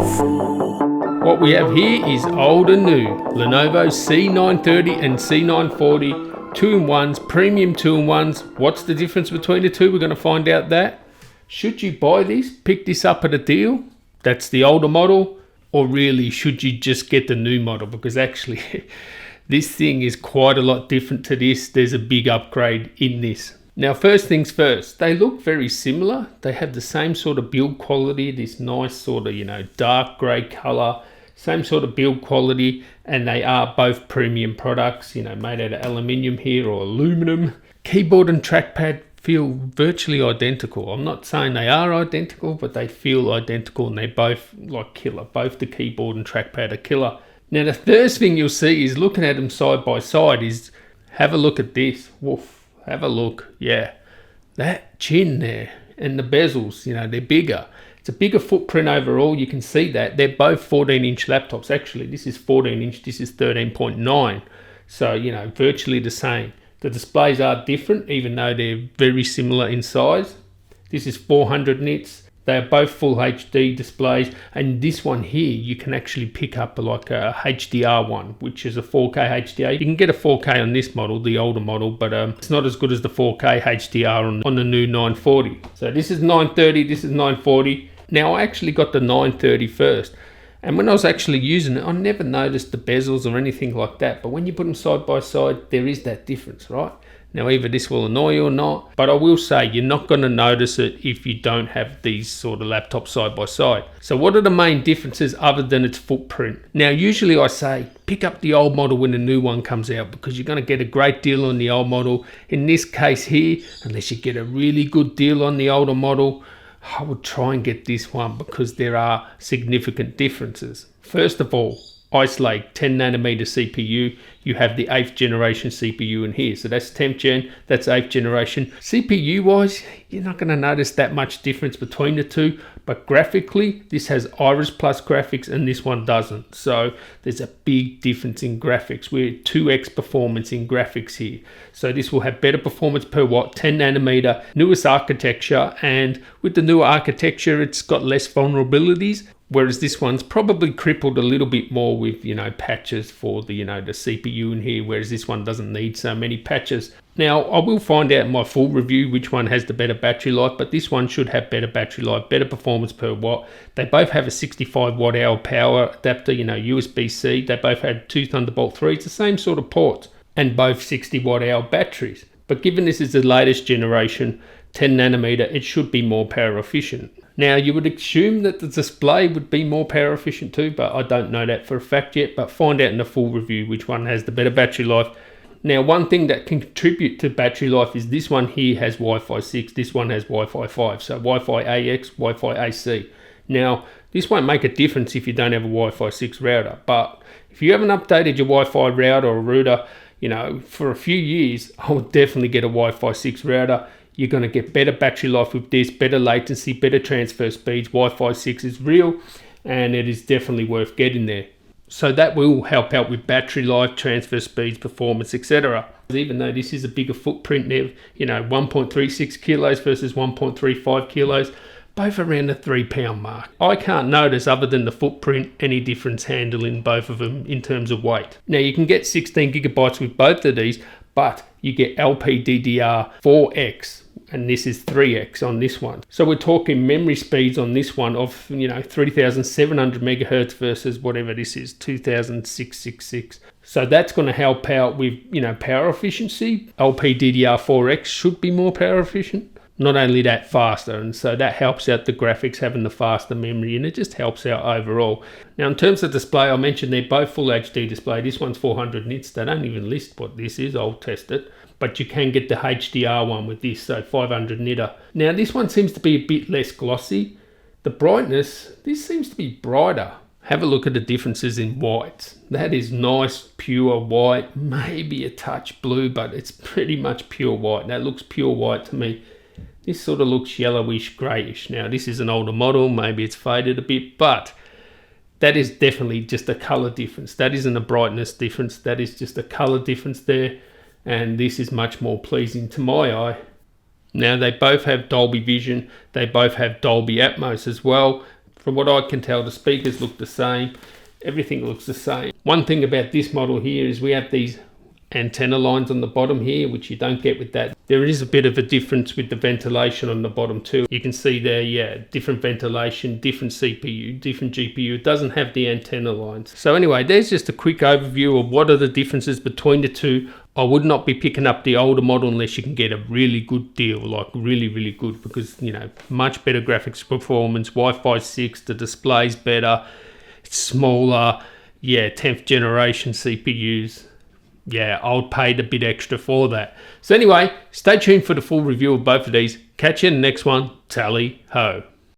What we have here is old and new Lenovo C930 and C940 2-in-1s, premium 2-in-1s. What's the difference between the two? We're going to find out that. Should you buy this, pick this up at a deal? That's the older model. Or really, should you just get the new model? Because actually, this thing is quite a lot different to this. There's a big upgrade in this. Now, first things first, they look very similar. They have the same sort of build quality, this nice sort of, dark grey colour, same sort of build quality, and they are both premium products, made out of aluminium here or aluminum. Keyboard and trackpad feel virtually identical. I'm not saying they are identical, but they feel identical, and they're both like killer. Both the keyboard and trackpad are killer. Now, the first thing you'll see is looking at them side by side is have a look at this. Woof. Have a look. Yeah, that chin there and the bezels, they're bigger. It's a bigger footprint overall. You can see that. They're both 14-inch laptops. Actually, this is 14-inch. This is 13.9. So, virtually the same. The displays are different, even though they're very similar in size. This is 400 nits. They are both full HD displays, and this one here you can actually pick up like a HDR one, which is a 4K HDR. You can get a 4K on this model, the older model, but it's not as good as the 4K HDR on the new 940. So this is 930, this is 940. Now I actually got the 930 first, and when I was actually using it, I never noticed the bezels or anything like that. But when you put them side by side, there is that difference, right? Now, either this will annoy you or not, but I will say you're not going to notice it if you don't have these sort of laptops side by side. So what are the main differences other than its footprint? Now, usually I say pick up the old model when the new one comes out, because you're going to get a great deal on the old model. In this case here, unless you get a really good deal on the older model, I would try and get this one because there are significant differences. First of all, Ice Lake 10nm CPU. You have the 8th generation CPU in here. So that's 10th gen, that's 8th generation. CPU wise, you're not going to notice that much difference between the two, but graphically, this has Iris Plus graphics and this one doesn't. So there's a big difference in graphics. We're 2x performance in graphics here. So this will have better performance per watt, 10nm, newest architecture, and with the newer architecture, it's got less vulnerabilities. Whereas this one's probably crippled a little bit more with, patches for the, the CPU in here, whereas this one doesn't need so many patches. Now, I will find out in my full review which one has the better battery life, but this one should have better battery life, better performance per watt. They both have a 65 watt hour power adapter, USB-C. They both had two Thunderbolt 3. It's the same sort of ports, and both 60 watt hour batteries. But given this is the latest generation, 10nm, it should be more power efficient. Now, you would assume that the display would be more power efficient too, but I don't know that for a fact yet. But find out in the full review which one has the better battery life. Now, one thing that can contribute to battery life is this one here has Wi-Fi 6, this one has Wi-Fi 5, so Wi-Fi AX, Wi-Fi AC. Now, this won't make a difference if you don't have a Wi-Fi 6 router, but if you haven't updated your Wi-Fi router or router, for a few years, I would definitely get a Wi-Fi 6 router. You're going to get better battery life with this, better latency, better transfer speeds. Wi-Fi 6 is real, and it is definitely worth getting there. So that will help out with battery life, transfer speeds, performance, etc. Even though this is a bigger footprint there, 1.36 kilos versus 1.35 kilos, both around the £3 mark. I can't notice, other than the footprint, any difference handling both of them in terms of weight. Now, you can get 16 gigabytes with both of these, but you get LPDDR4X, and this is 3x on this one. So we're talking memory speeds on this one of 3700 megahertz versus whatever this is, 2666. So that's going to help out with power efficiency. LPDDR4X should be more power efficient. Not only that, faster, and so that helps out the graphics having the faster memory, and it just helps out overall. Now, in terms of display, I mentioned they're both full HD display. This one's 400 nits. They don't even list what this is. I'll test it. But you can get the HDR one with this, so 500 nitter. Now, this one seems to be a bit less glossy. The brightness, this seems to be brighter. Have a look at the differences in whites. That is nice, pure white, maybe a touch blue, but it's pretty much pure white. That looks pure white to me. This sort of looks yellowish, greyish. Now, this is an older model. Maybe it's faded a bit, but that is definitely just a colour difference. That isn't a brightness difference. That is just a colour difference there. And this is much more pleasing to my eye. Now, they both have Dolby Vision. They both have Dolby Atmos as well. From what I can tell, the speakers look the same. Everything looks the same. One thing about this model here is we have these antenna lines on the bottom here, which you don't get with that. There is a bit of a difference with the ventilation on the bottom too. You can see there, yeah, different ventilation, different CPU, different GPU. It doesn't have the antenna lines. So anyway, there's just a quick overview of what are the differences between the two. I would not be picking up the older model unless you can get a really good deal, like really good, because, you know, much better graphics performance, Wi-Fi 6, the display's better, it's smaller, yeah, 10th generation CPUs. Yeah, I paid a bit extra for that. So anyway, stay tuned for the full review of both of these. Catch you in the next one. Tally ho.